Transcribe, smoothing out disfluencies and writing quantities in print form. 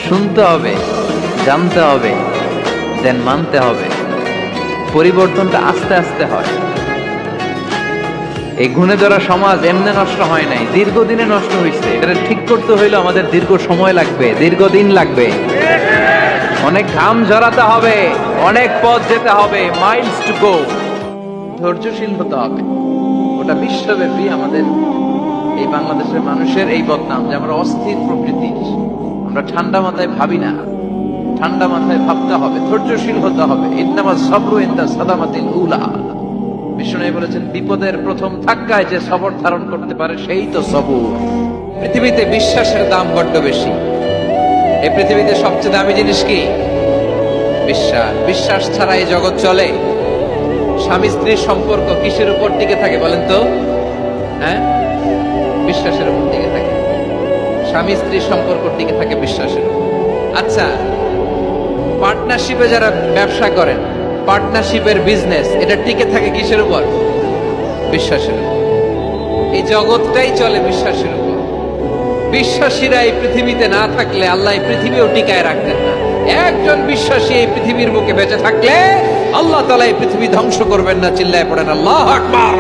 শুনতে হবে, জানতে হবে, দেন মানতে হবে। পরিবর্তনটা আস্তে আস্তে হয়। এই গুণে ধরা সমাজ এমনি নষ্ট হয় নাই, দীর্ঘদিনে নষ্ট হয়েছে। এটা ঠিক করতে হইলে আমাদের দীর্ঘ সময় লাগবে, দীর্ঘদিন লাগবে, অনেক ঘাম ঝরাতে হবে, অনেক পথ যেতে হবে, মাইলস টু গো। ধৈর্যশীল হতে হবে। ওটা বিশ্বব্যাপী আমাদের এই বাংলাদেশের মানুষের এই বদনাম যে আমরা অস্থির প্রকৃতির, আমরা ঠান্ডা মাথায় ভাবি না। ঠান্ডা মাথায় ভাবতে হবে, ধৈর্যশীল হতে হবে। ইন্নামা সাবরু ইনদা সাদামাতিল উলা। বিষ্ণু বলেছেন, বিপদের প্রথম ধাক্কায় যে সবর ধারণ করতে পারে সেই তো সবুর। পৃথিবীতে বিশ্বাসের দাম বড্ড বেশি। এই পৃথিবীতে সবচেয়ে দামি জিনিস কি? বিশ্বাস। বিশ্বাস ছাড়া এই জগৎ চলে? স্বামী স্ত্রীর সম্পর্ক কিসের উপর টিকে থাকে বলেন তো? হ্যাঁ, বিশ্বাসের উপর টিকে থাকে। স্বামী স্ত্রীর সম্পর্ক টিকে থাকে বিশ্বাসের উপর। আচ্ছা, পার্টনারশিপে যারা ব্যবসা করেন, পার্টনারশিপের বিজনেস, এটা টিকে থাকে কিসের উপর? বিশ্বাসের উপর। এই জগৎটাই চলে বিশ্বাসের উপর। বিশ্বাসীরা এই পৃথিবীতে না থাকলে আল্লাহ এই পৃথিবীও টিকায় রাখতেন না। একজন বিশ্বাসী এই পৃথিবীর বুকে বেঁচে থাকলে আল্লাহ তাআলা এই পৃথিবী ধ্বংস করবেন না। চিল্লায় পড়েন আল্লাহু আকবার।